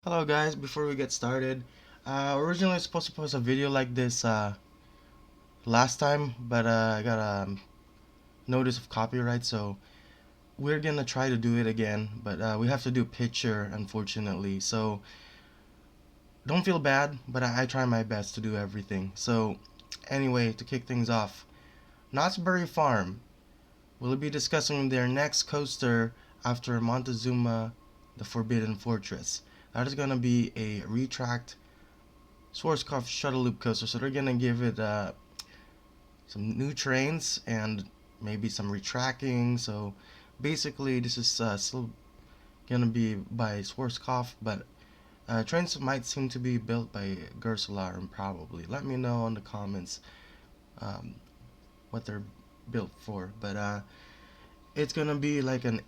Hello guys, before we get started, originally I was supposed to post a video like this last time, but I got a notice of copyright, so we're gonna try to do it again, but we have to do picture, unfortunately, so don't feel bad, but I try my best to do everything. So anyway, to kick things off, Knott's Berry Farm will be discussing their next coaster after Montezooma, the Forbidden Fortress. That is gonna be a retract Schwarzkopf shuttle loop coaster, so they're gonna give it some new trains and maybe some retracking. So basically, this is still gonna be by Schwarzkopf, but trains might seem to be built by Gersolar, probably. Let me know in the comments um, what they're built for. But it's gonna be like an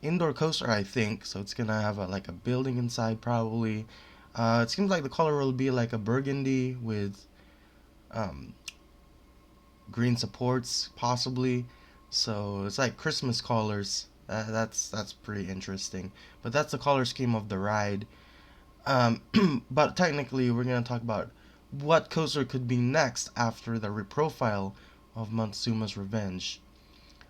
indoor coaster, I think. So it's gonna have like a building inside, probably. It seems like the color will be like a burgundy with um, green supports, possibly. So it's like Christmas colors. That's pretty interesting. But that's the color scheme of the ride. Um, but technically, we're gonna talk about what coaster could be next after the reprofile of Montezooma's Revenge.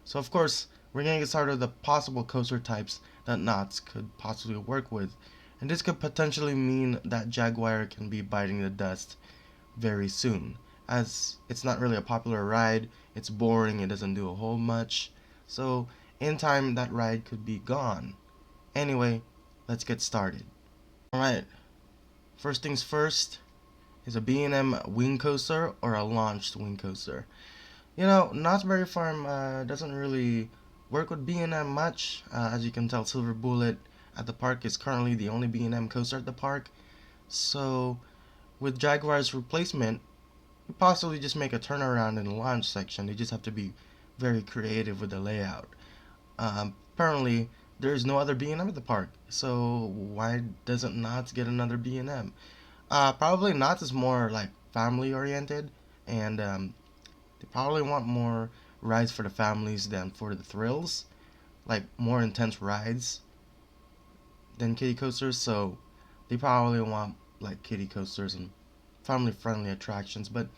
So of course, we're gonna get started with the possible coaster types that Knott's could possibly work with, and this could potentially mean that Jaguar can be biting the dust very soon, as it's not really a popular ride, it's boring, it doesn't do a whole much, so in time that ride could be gone. Anyway, let's get started. Alright, first things first is a B&M wing coaster or a launched wing coaster. You know, Knott's Berry Farm doesn't really work with B&M much. As you can tell, Silver Bullet at the park is currently the only B&M coaster at the park. So, with Jaguar's replacement, you possibly just make a turnaround in the launch section. You just have to be very creative with the layout. Apparently, there is no other B&M at the park, so why doesn't Knott's get another B&M? Probably Knott's is more like family oriented, and they probably want more rides for the families than for the thrills, like more intense rides than kiddie coasters. So they probably want like kiddie coasters and family friendly attractions. But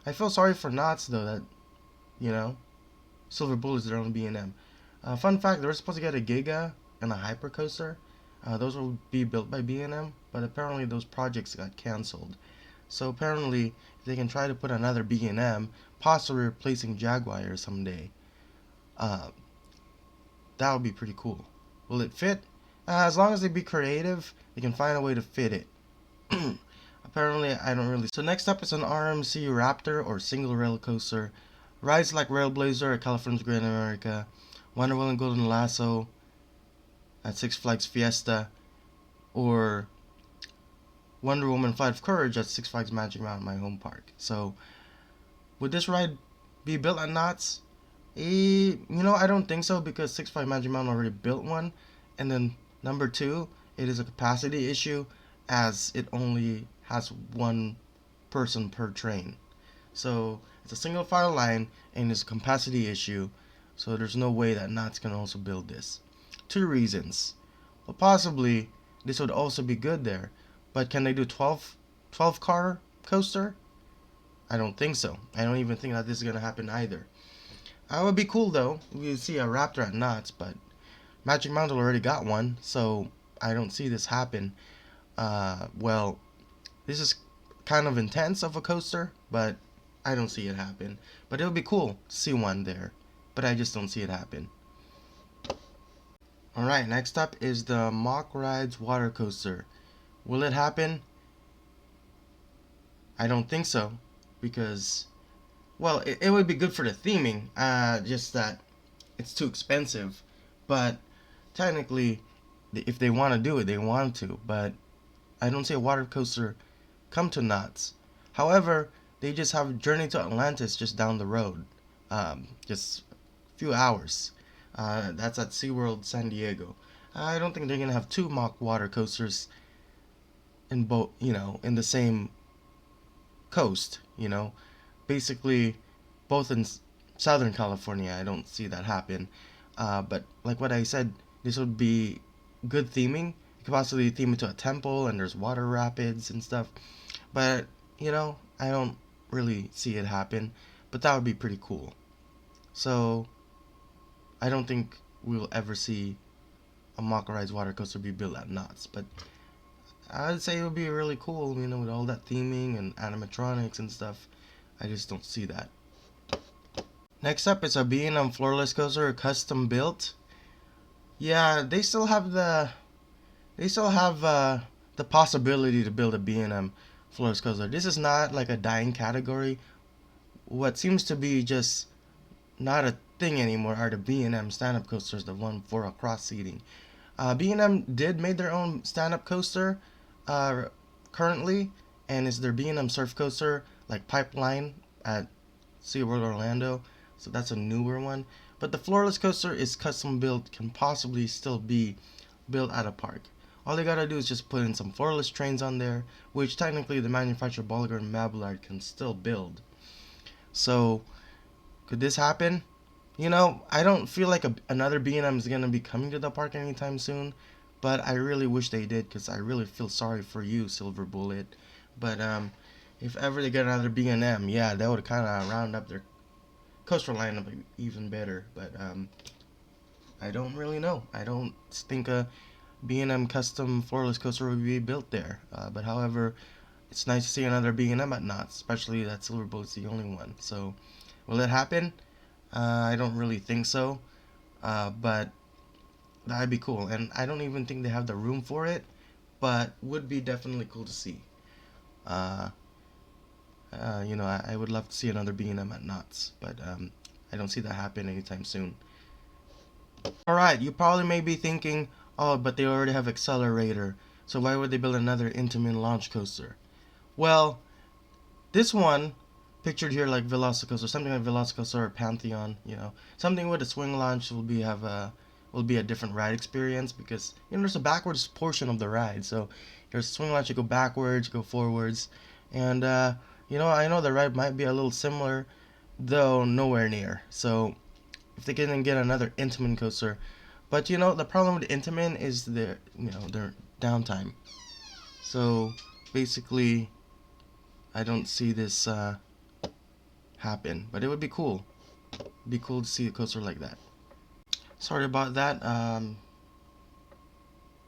I feel sorry for Knott's though that you know Silver Bullet is their own B&M. Fun fact: they were supposed to get a Giga and a Hyper coaster. Those will be built by B&M, but apparently those projects got canceled. So apparently, if they can try to put another B&M, possibly replacing Jaguar someday, uh, that would be pretty cool. Will it fit? As long as they be creative, they can find a way to fit it. Apparently, I don't really. So next up is an RMC Raptor or single rail coaster. Rides like Railblazer at California's Grand America, Wonder Wheel and Golden Lasso at Six Flags Fiesta, or Wonder Woman Flight of Courage at Six Flags Magic Mountain, my home park. So, would this ride be built at Knott's? I don't think so because Six Flags Magic Mountain already built one. And then number two, it is a capacity issue as it only has one person per train. So it's a single file line and it's a capacity issue. So there's no way that Knott's can also build this. Two reasons. Well, possibly this would also be good there. But can they do 12 car coaster? I don't think so. I don't even think that this is going to happen either. It would be cool though. We see a Raptor at Knott's, but Magic Mountain already got one, so I don't see this happen. Well, this is kind of intense of a coaster, but I don't see it happen. But it would be cool to see one there, but I just don't see it happen. Alright, next up is the Mock Rides water coaster. Will it happen? I don't think so, because, well, it would be good for the theming, just that it's too expensive. But technically, if they want to do it, they want to. But I don't see a water coaster come to Knott's. However, they just have Journey to Atlantis just down the road, just a few hours. That's at SeaWorld San Diego. I don't think they're gonna have two mock water coasters in both, in the same coast. Basically both in Southern California. I don't see that happen. But like what I said, this would be good theming. could possibly theme it to a temple and there's water rapids and stuff. But, I don't really see it happen. But that would be pretty cool. So, I don't think we'll ever see a Mach Rides water coaster be built at Knott's. But I'd say it would be really cool, with all that theming and animatronics and stuff. I just don't see that. Next up is a B&M floorless coaster, custom built. Yeah, the possibility to build a B&M floorless coaster. This is not like a dying category. What seems to be just not a thing anymore are the B&M stand-up coasters, the one for cross seating. B&M did make their own stand-up coaster currently, and it's their B&M surf coaster, like Pipeline at SeaWorld Orlando. So that's a newer one. But the floorless coaster is custom built, can possibly still be built at a park. All they gotta do is just put in some floorless trains on there, which technically the manufacturer Bolliger and Mabillard can still build. So, could this happen? I don't feel like another B&M is gonna be coming to the park anytime soon, but I really wish they did because I really feel sorry for you, Silver Bullet. But if ever they get another B&M, yeah, that would kind of round up their coaster lineup even better. But I don't really know. I don't think a B&M custom floorless coaster would be built there. But however, it's nice to see another B&M at Knott's, especially that Silver Bullet's the only one. So, will it happen? I don't really think so, but that'd be cool. And I don't even think they have the room for it, but would be definitely cool to see. I would love to see another B&M at Knott's, but I don't see that happen anytime soon. Alright, you probably may be thinking, oh, but they already have Accelerator, so why would they build another Intamin launch coaster? Well, this one, pictured here like Velocicoaster, something like Velocicoaster or Pantheon, something with a swing launch will be a different ride experience because there's a backwards portion of the ride. So there's a swing launch, you go backwards, you go forwards, and I know the ride might be a little similar, though nowhere near. So if they can get another Intamin coaster, but the problem with Intamin is their downtime. So basically, I don't see this happen, but it would be cool. It'd be cool to see a coaster like that. Sorry about that. The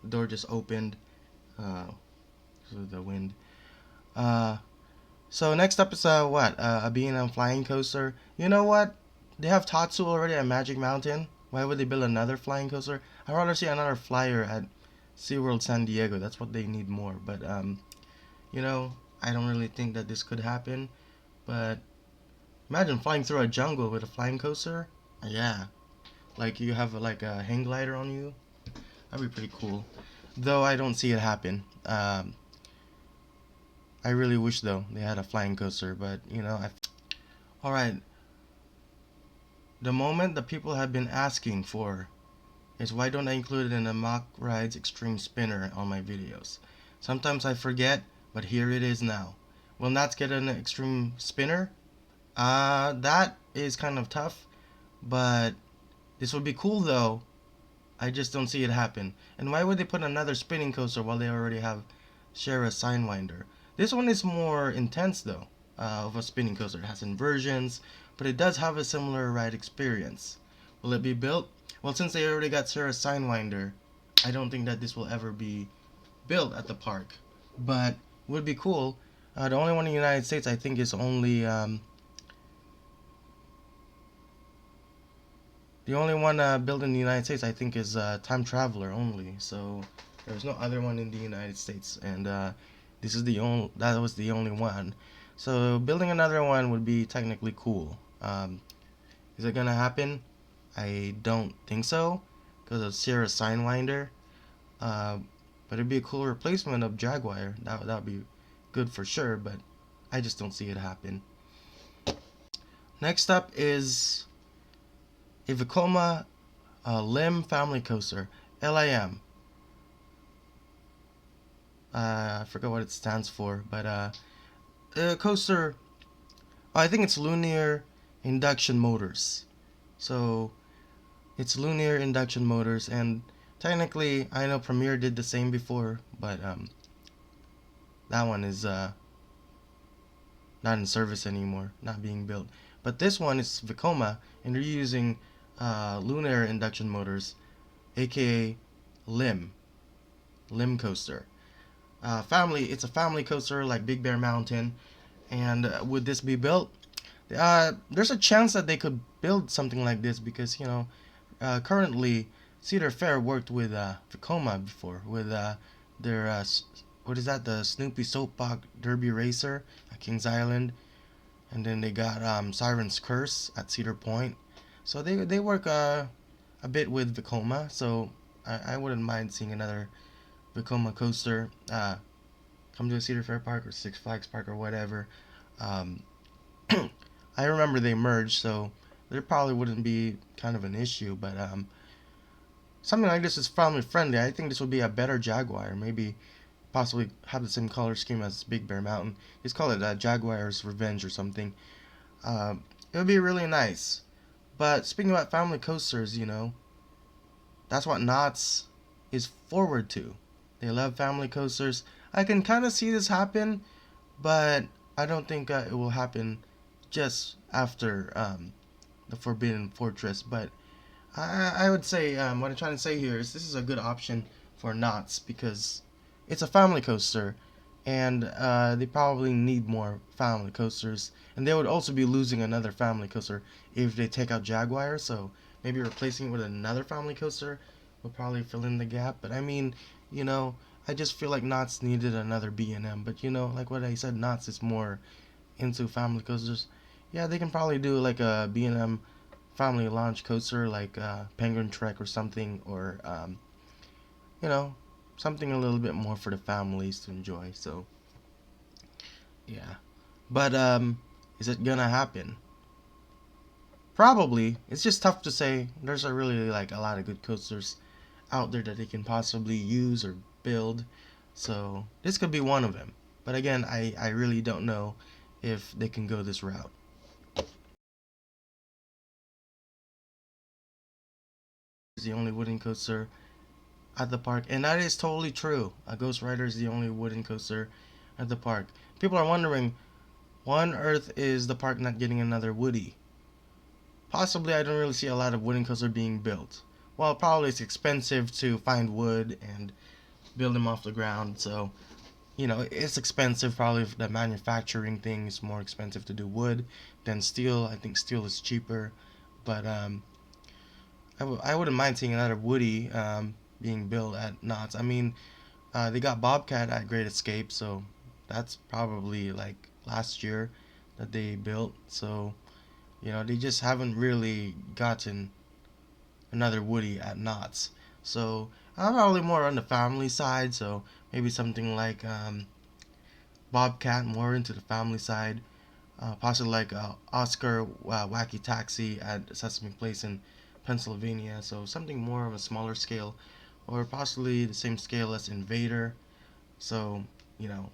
door just opened because of the wind. So next up is a B&M flying coaster. You know what? They have Tatsu already at Magic Mountain. Why would they build another flying coaster? I'd rather see another flyer at SeaWorld San Diego. That's what they need more. But I don't really think that this could happen. But imagine flying through a jungle with a flying coaster. Yeah, like you have like a hang glider on you. That'd be pretty cool. Though I don't see it happen. I really wish though they had a flying coaster, but all right. The moment that people have been asking for is why don't I include it in the Mach Rides Extreme Spinner on my videos? Sometimes I forget, but here it is now. Will Knott's get an Extreme Spinner? That is kind of tough, but this would be cool though. I just don't see it happen. And why would they put another spinning coaster while they already have Shara Sidewinder? This one is more intense though, of a spinning coaster. It has inversions, but it does have a similar ride experience. Will it be built? Well, since they already got Shara Sidewinder, I don't think that this will ever be built at the park. But it would be cool. The only one in the United States I think is only the only one built in the United States I think is Time Traveler only. So there's no other one in the United States, and this is that was the only one. So building another one would be technically cool. Is it gonna happen? I don't think so because of Sierra Sidewinder. But it'd be a cool replacement of Jaguar. That'd be good for sure, but I just don't see it happen. Next up is a Vekoma Lim Family Coaster, LIM. I forgot what it stands for, but coaster. I think it's Linear Induction Motors. So it's Linear Induction Motors, and Technically, I know Premiere did the same before, but that one is not in service anymore, not being built. But this one is Vekoma, and they're using lunar induction motors, aka LIM, LIM coaster. It's a family coaster like Big Bear Mountain, and would this be built? There's a chance that they could build something like this because currently Cedar Fair worked with Vekoma before with their what is that, the Snoopy Soapbox Derby Racer at Kings Island, and then they got Siren's Curse at Cedar Point. So they work a bit with Vekoma. So I wouldn't mind seeing another Vekoma coaster come to a Cedar Fair Park or Six Flags Park or whatever. Um, I remember they merged, so there probably wouldn't be kind of an issue. But something like this is family friendly. I think this would be a better Jaguar. Maybe possibly have the same color scheme as Big Bear Mountain. Just call it Jaguar's Revenge or something. It would be really nice. But speaking about family coasters, that's what Knott's is forward to. They love family coasters. I can kind of see this happen, but I don't think it will happen just after the Forbidden Fortress. But I would say what I'm trying to say here is this is a good option for Knott's because it's a family coaster, and they probably need more family coasters. And they would also be losing another family coaster if they take out Jaguar. So maybe replacing it with another family coaster will probably fill in the gap. But I mean, you know, I just feel like Knott's needed another B&M. But like what I said, Knott's is more into family coasters. Yeah, they can probably do like a B&M family launch coaster, like Penguin Trek or something, or you know, something a little bit more for the families to enjoy. So yeah, but is it gonna happen? Probably. It's just tough to say. There's a really like a lot of good coasters out there that they can possibly use or build. So this could be one of them. But again, I really don't know if they can go this route. It's the only wooden coaster at the park, and that is totally true. A Ghost Rider is the only wooden coaster at the park. People are wondering, why on earth is the park not getting another Woody? Possibly, I don't really see a lot of wooden coasters being built. Well, probably it's expensive to find wood and build them off the ground, so it's expensive. Probably the manufacturing thing is more expensive to do wood than steel. I think steel is cheaper, but I wouldn't mind seeing another Woody being built at Knott's. I mean, they got Bobcat at Great Escape, so that's probably like last year that they built. So they just haven't really gotten another Woody at Knott's. So I'm probably more on the family side. So maybe something like Bobcat, more into the family side. Possibly like Oscar Wacky Taxi at Sesame Place in Pennsylvania. So something more of a smaller scale, or possibly the same scale as Invader. So you know,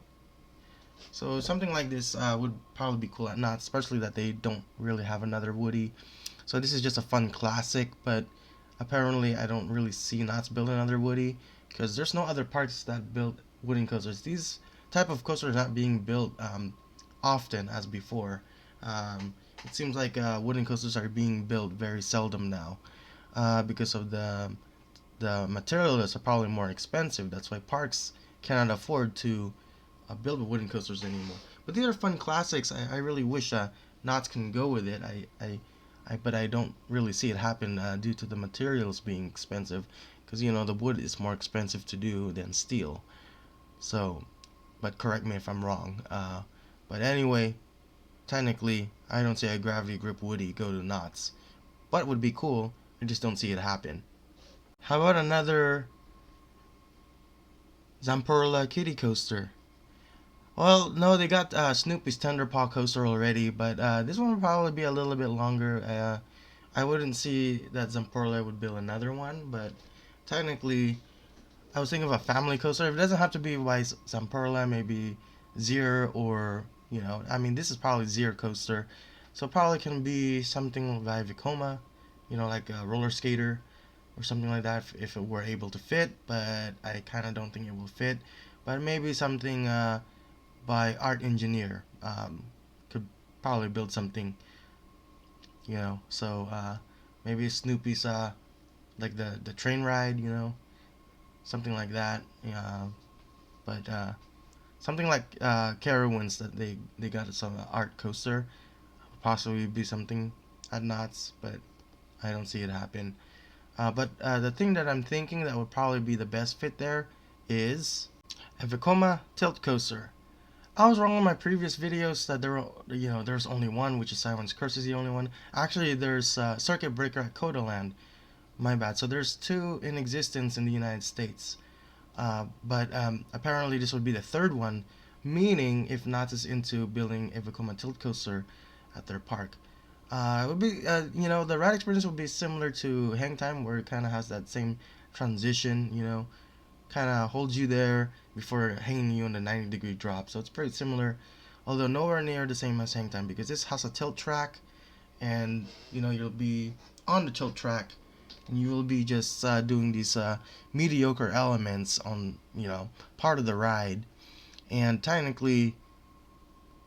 so something like this would probably be cool at Knott's, especially that they don't really have another Woody. So this is just a fun classic, but apparently I don't really see Knott's build another Woody because there's no other parks that build wooden coasters. These type of coasters are not being built often as before. It seems like wooden coasters are being built very seldom now because of the materials are probably more expensive. That's why parks cannot afford to build wooden coasters anymore. But these are fun classics. I really wish Knott's can go with it. But I don't really see it happen due to the materials being expensive, because the wood is more expensive to do than steel. So, but correct me if I'm wrong. But anyway, technically, I don't see a gravity grip Woody go to Knott's. But would be cool. I just don't see it happen. How about another Zamperla Kitty coaster? Well, no, they got Snoopy's Thunderpaw coaster already, but this one would probably be a little bit longer. I wouldn't see that Zamperla would build another one, but technically, I was thinking of a family coaster. If it doesn't have to be by Zamperla, maybe Zero, or I mean, this is probably Zero coaster, so probably can be something by Vekoma, like a roller skater. or something like that if it were able to fit, but I kind of don't think it will fit. But maybe something by art engineer could probably build something, So maybe Snoopy's like the train ride, something like that. But something like Carowinds that they got some art coaster, possibly be something at Knott's, but I don't see it happen. But the thing that I'm thinking that would probably be the best fit there is a Vekoma tilt coaster. I was wrong on my previous videos that there's only one, which is Simon's Curse is the only one. Actually, there's Circuit Breaker at Codaland. My bad. So there's two in existence in the United States. But apparently this would be the third one, meaning if Knott is into building a Vekoma tilt coaster at their park, it would be, the ride experience would be similar to Hang Time, where it kind of has that same transition, kind of holds you there before hanging you on the 90-degree drop. So it's pretty similar, although nowhere near the same as Hang Time, because this has a tilt track, and you'll be on the tilt track, and you will be just doing these mediocre elements on part of the ride, and technically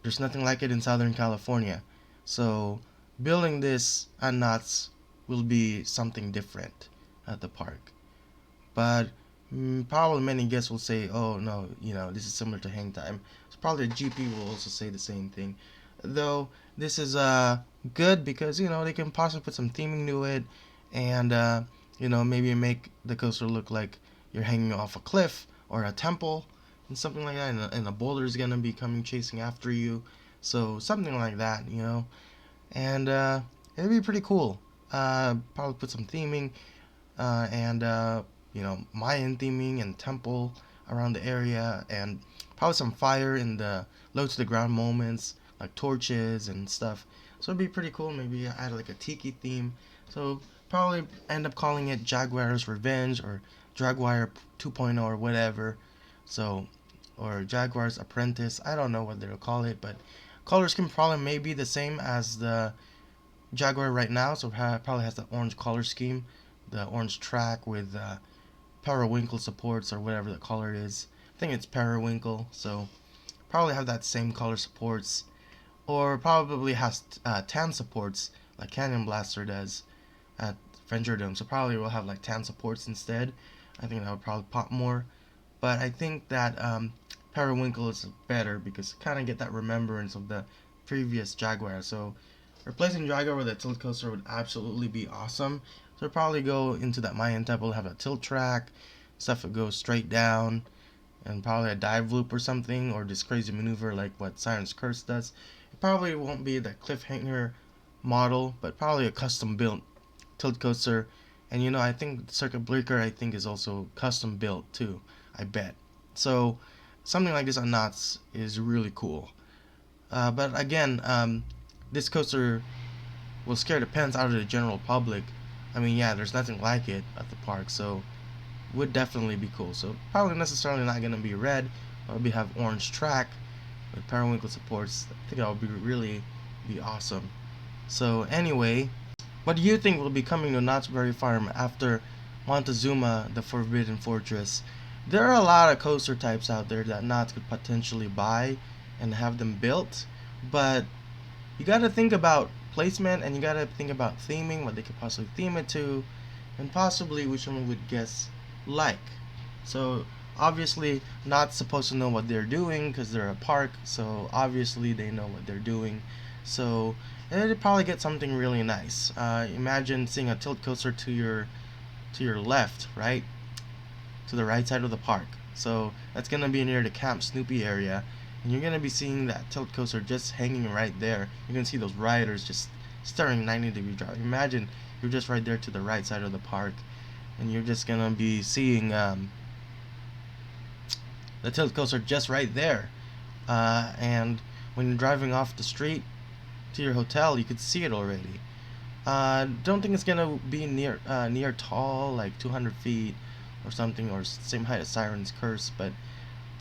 there's nothing like it in Southern California. So building this at Knott's will be something different at the park. But probably many guests will say, oh no, this is similar to Hang Time. So probably the GP will also say the same thing. Though this is good because they can possibly put some theming to it, and maybe make the coaster look like you're hanging off a cliff or a temple and something like that, and a boulder is gonna be coming chasing after you. So something like that, and it'd be pretty cool. Probably put some theming and Mayan theming and temple around the area, and probably some fire in the low to the ground moments, like torches and stuff. So it'd be pretty cool. Maybe add like a tiki theme. So probably end up calling it Jaguar's Revenge or Jaguar 2.0 or whatever. So, or Jaguar's Apprentice. I don't know what they'll call it, but color scheme probably may be the same as the Jaguar right now. So probably has the orange color scheme, the orange track with periwinkle supports or whatever the color is. I think it's periwinkle. So probably have that same color supports, or probably has tan supports like Canyon Blaster does at Venture Dome. So probably we'll have like tan supports instead. I think that would probably pop more. But I think that Periwinkle is better because kind of get that remembrance of the previous Jaguar. So replacing Jaguar with a tilt coaster would absolutely be awesome. So probably go into that Mayan temple, have a tilt track, stuff that goes straight down, and probably a dive loop or something, or this crazy maneuver like what Siren's Curse does. It probably won't be the cliffhanger model, but probably a custom built tilt coaster. And I think Circuit Breaker is also custom built too, I bet. So something like this on Knott's is really cool. But again, this coaster will scare the pants out of the general public. I mean, yeah, there's nothing like it at the park, so would definitely be cool. So probably necessarily not gonna be red. Probably have orange track with periwinkle supports. I think that would be awesome. So anyway, what do you think will be coming to Knott's Berry Farm after Montezooma, the Forbidden Fortress? There are a lot of coaster types out there that Knott's could potentially buy and have them built, but you gotta think about placement, and you gotta think about theming, what they could possibly theme it to, and possibly which one would guests like. So obviously Knott's supposed to know what they're doing because they're a park, so obviously they know what they're doing. So they'd probably get something really nice. Imagine seeing a tilt coaster to your left, right? To the right side of the park. So that's gonna be near the Camp Snoopy area, and you're gonna be seeing that tilt coaster just hanging right there. You're gonna see those riders just staring 90-degree drop. Imagine you're just right there to the right side of the park, and you're just gonna be seeing the tilt coaster just right there. And when you're driving off the street to your hotel, you could see it already. Don't think it's gonna be near tall, like 200 feet or something, or same height as Siren's Curse, but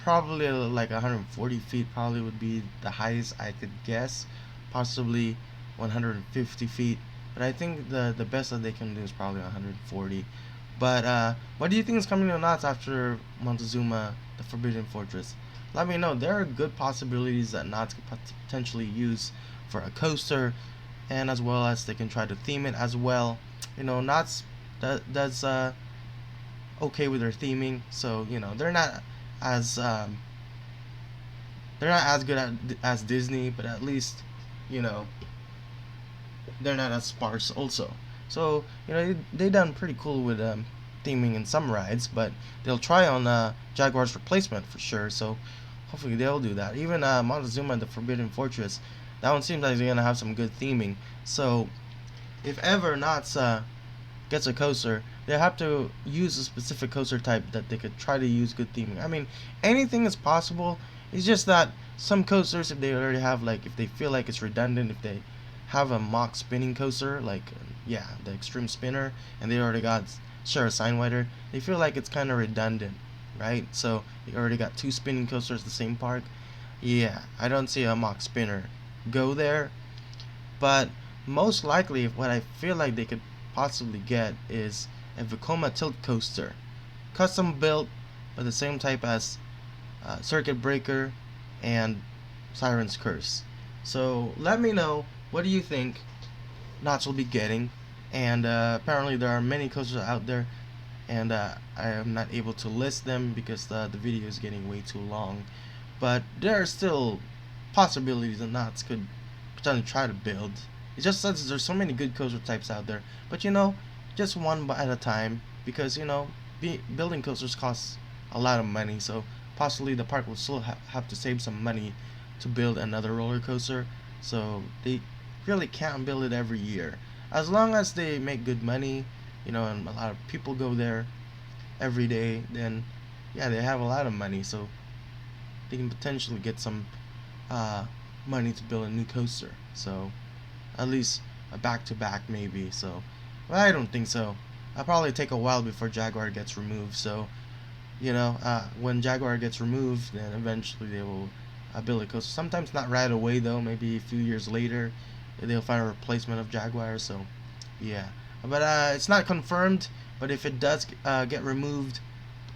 probably like 140 feet probably would be the highest I could guess, possibly 150 feet. But I think the best that they can do is probably 140 But what do you think is coming to Knott's after Montezuma, the Forbidden Fortress? Let me know. There are good possibilities that Knott's could potentially use for a coaster, and as well as they can try to theme it as well. Knott's does okay with their theming, so as um, they're not as good as Disney, but at least you know they're not as sparse also. So they done pretty cool with theming in some rides, but they'll try on Jaguar's replacement for sure. So hopefully they'll do that. Even Montezuma and the Forbidden Fortress, that one seems like they're gonna have some good theming. So if ever Knott's gets a coaster, they have to use a specific coaster type that they could try to use good theming. I mean, anything is possible. It's just that some coasters, if they already have if they feel like it's redundant, if they have a mock spinning coaster, yeah, the extreme spinner, and they already got share a sign wider, they feel like it's kind of redundant, right? So they already got two spinning coasters at the same park. Yeah, I don't see a mock spinner go there, but most likely, what I feel like they could possibly get is a Vekoma tilt coaster, custom built, but the same type as Circuit Breaker and Siren's Curse. So let me know, what do you think Knott's will be getting? And apparently there are many coasters out there, and I am not able to list them because the video is getting way too long. But there are still possibilities that Knott's could potentially try to build. It just says there's so many good coaster types out there, but just one at a time, because building coasters costs a lot of money. So possibly the park will still have to save some money to build another roller coaster. So they really can't build it every year. As long as they make good money, and a lot of people go there every day, then yeah, they have a lot of money. So they can potentially get some uh, money to build a new coaster. So at least a back-to-back maybe. So well, I don't think so. I'll probably take a while before Jaguar gets removed. So when Jaguar gets removed, then eventually they will build a coaster. Sometimes not right away though. Maybe a few years later, they'll find a replacement of Jaguar. So yeah, but it's not confirmed. But if it does get removed,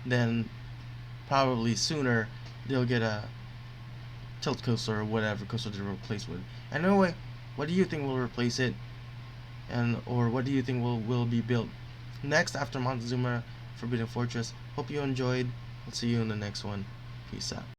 then probably sooner they'll get a tilt coaster or whatever coaster to replace with. Anyway, what do you think will replace it, or what do you think will be built next after Montezuma Forbidden Fortress? Hope you enjoyed. I'll see you in the next one. Peace out.